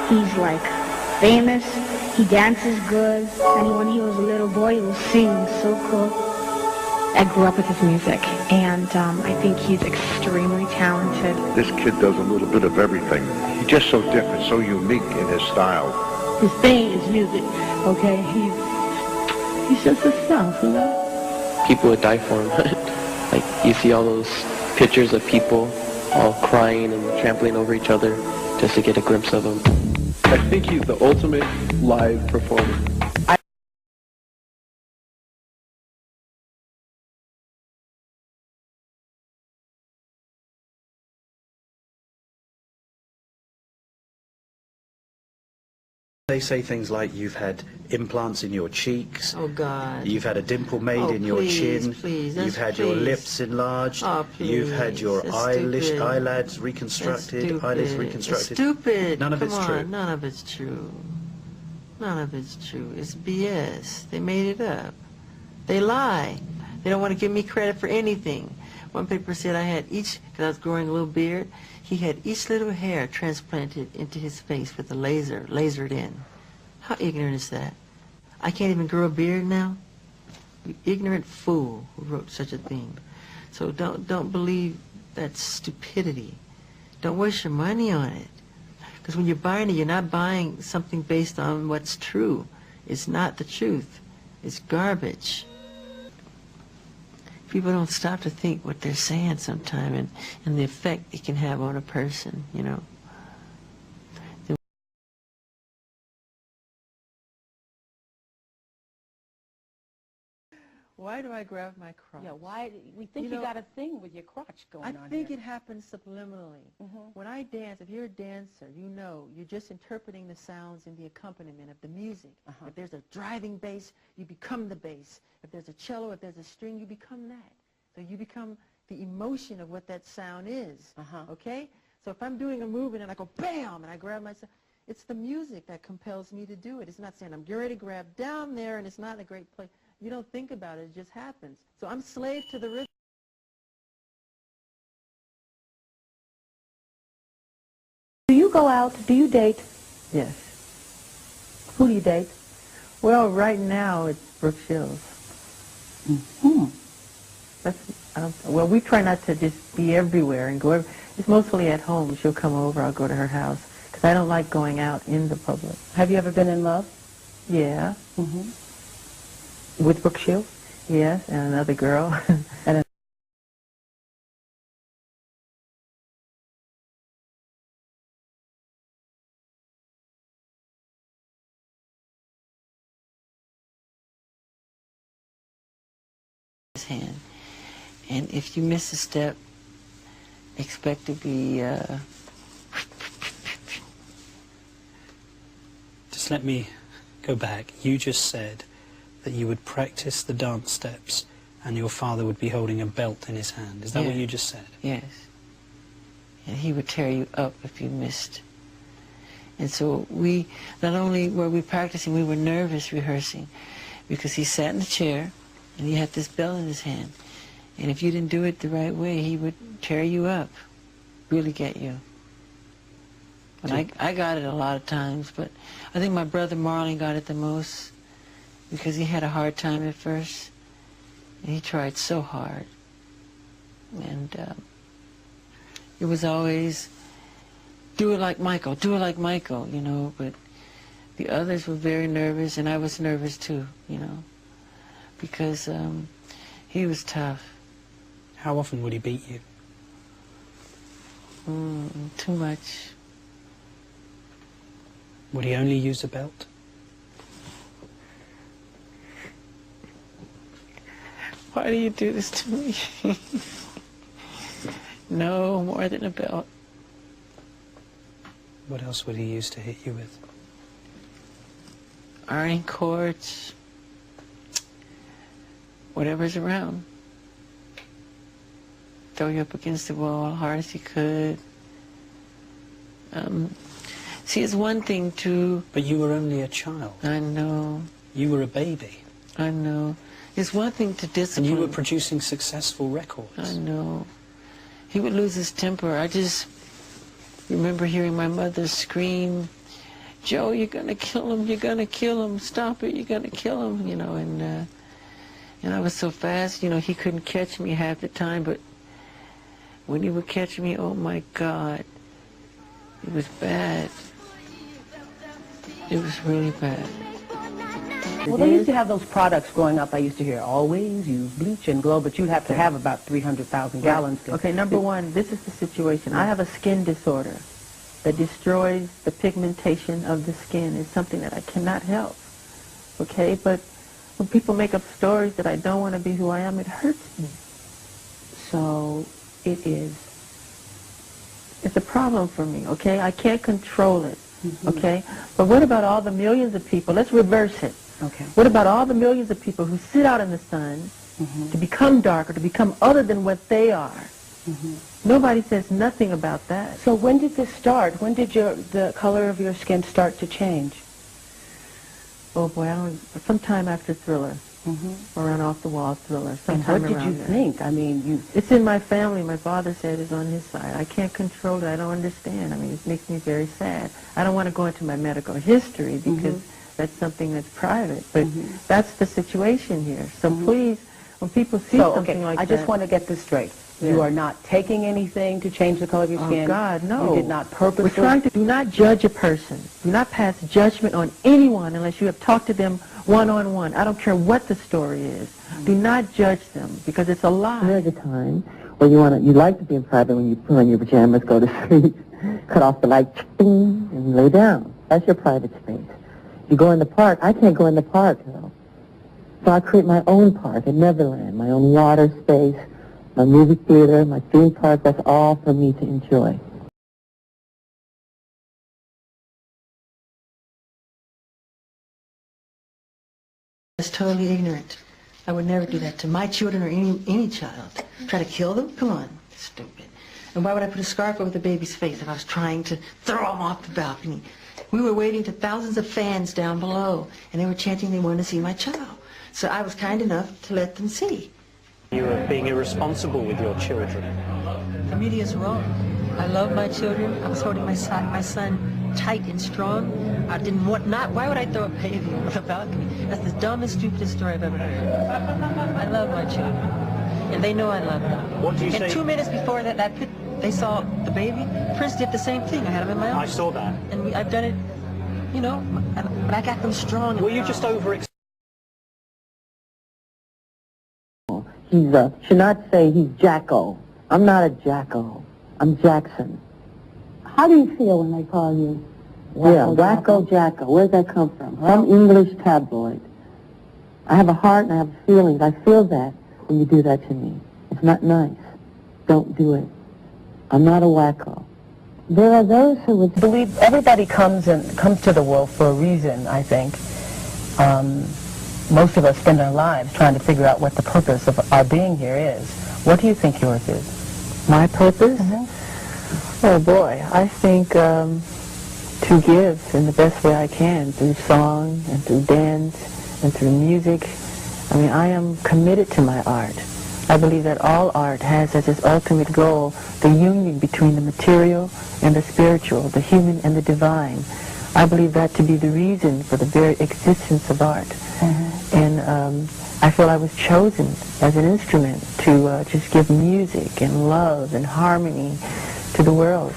He's like famous. He dances good. And when he was a little boy, he was singing so cool. I grew up with his music, and I think he's extremely talented. This kid does a little bit of everything. He's just so different, so unique in his style. His thing is music, okay? He's just himself, you know? People would die for him. Like, you see all those pictures of people all crying and trampling over each other just to get a glimpse of him. I think he's the ultimate live performer. They say things like you've had implants in your cheeks. Oh, God. You've had a dimple made in your chin. Please, you've had your lips enlarged. Oh, please. You've had your eyelids reconstructed. Eyelids reconstructed. It's stupid. None of it's true. None of it's true. None of it's true. It's BS. They made it up. They lie. They don't want to give me credit for anything. One paper said I had each, because I was growing a little beard, he had each little hair transplanted into his face with a laser, lasered in. How ignorant is that? I can't even grow a beard now? You ignorant fool who wrote such a thing. So don't believe that stupidity. Don't waste your money on it. Because when you're buying it, you're not buying something based on what's true. It's not the truth. It's garbage. People don't stop to think what they're saying sometimes and the effect it can have on a person, you know. Why do I grab my crotch? Yeah, why? We think you got a thing with your crotch going on. I think it happens subliminally. Mm-hmm. When I dance, if you're a dancer, you know, you're just interpreting the sounds and the accompaniment of the music. If there's a driving bass, you become the bass. If there's a cello, if there's a string, you become that. So you become the emotion of what that sound is, okay? So if I'm doing a movement and I go bam, and I grab myself, it's the music that compels me to do it. It's not saying I'm getting ready to grab down there and it's not a great place. You don't think about it, it just happens. So I'm slave to the rhythm. Do you go out? Do you date? Yes. Who do you date? Well, right now it's Brooke Shields. Well, we try not to just be everywhere and go. It's mostly at home. She'll come over. I'll go to her house because I don't like going out in the public. Have you ever been in love? Yeah. With Brooke Shields? Yes, and another girl. And his hand. And if you miss a step, expect to be Just let me go back. You just said that you would practice the dance steps and your father would be holding a belt in his hand. Is that what you just said? Yes. And he would tear you up if you missed. And so we, not only were we practicing, we were nervous rehearsing because he sat in the chair and he had this belt in his hand. And if you didn't do it the right way, he would tear you up, really get you. But I got it a lot of times, but I think my brother Marlon got it the most because he had a hard time at first. And he tried so hard. And it was always, do it like Michael, you know, but the others were very nervous, and I was nervous too, you know, because he was tough. How often would he beat you? Too much. Would he only use a belt? Why do you do this to me? No, more than a belt. What else would he use to hit you with? Ironing cords, whatever's around. Throw you up against the wall as hard as he could. See, it's one thing to... But you were only a child. I know. You were a baby. I know. It's one thing to discipline. And you were producing successful records. I know. He would lose his temper. I just remember hearing my mother scream Joe, you're going to kill him, you're going to kill him, stop it, you're going to kill him, you know, and I was so fast, you know, he couldn't catch me half the time, but when he would catch me, oh my God, it was bad. It was really bad. Well, they used to have those products growing up. I used to hear, always use bleach and glow, but you'd have to have about 300,000 gallons. To Okay, number one, this is the situation. I have a skin disorder that destroys the pigmentation of the skin. It's something that I cannot help, okay? But when people make up stories that I don't want to be who I am, it hurts me. So it is. It's a problem for me, okay? I can't control it, okay? But what about all the millions of people? Let's reverse it. Okay. What about all the millions of people who sit out in the sun to become darker, to become other than what they are? Nobody says nothing about that. So when did this start? When did the color of your skin start to change? Oh boy, I don't. Sometime after Thriller, around Off the Wall Thriller. And Sometime what did you around there. think? I mean, It's in my family. My father said it's on his side. I can't control it. I don't understand. I mean, it makes me very sad. I don't want to go into my medical history because that's something that's private. But that's the situation here. So please, when people see something like I that, just want to get this straight. Yeah. You are not taking anything to change the color of your skin. Oh God, no. You did not purposely. We're trying to do not judge a person. Do not pass judgment on anyone unless you have talked to them one-on-one. I don't care what the story is. Do not judge them because it's a lie. There's a time where you like to be in private when you put on your pajamas, go to sleep, cut off the light, bing, and lay down. That's your private space. You go in the park. I can't go in the park, though. So I create my own park at Neverland, my own water space, my movie theater, my theme park. That's all for me to enjoy. It's totally ignorant. I would never do that to my children or any child. Try to kill them? Come on, stupid. And why would I put a scarf over the baby's face if I was trying to throw him off the balcony? We were waiting to thousands of fans down below, and they were chanting they wanted to see my child. So I was kind enough to let them see. You were being irresponsible with your children. The media is wrong. I love my children. I was holding my son tight and strong. I didn't want why would I throw a baby over the balcony? That's the dumbest, stupidest story I've ever heard. I love my children. And they know I love them. What do you say? And 2 minutes before that they saw the baby. Prince did the same thing. I had him in my arms. I saw that. And I've done it, you know, but I got them strong. Were you just He's should not say he's Jacko. I'm not a Jacko. I'm Jackson. How do you feel when they call you Wacko Jacko. Where'd that come from? Some English tabloid. I have a heart and I have feelings. I feel that when you do that to me. It's not nice. Don't do it. I'm not a wacko. There are those who would believe everybody comes to the world for a reason, I think. Most of us spend our lives trying to figure out what the purpose of our being here is. What do you think yours is? My purpose? Oh boy, I think to give in the best way I can through song and through dance and through music. I mean, I am committed to my art. I believe that all art has as its ultimate goal the union between the material and the spiritual, the human and the divine. I believe that to be the reason for the very existence of art. And I feel I was chosen as an instrument to just give music and love and harmony to the world.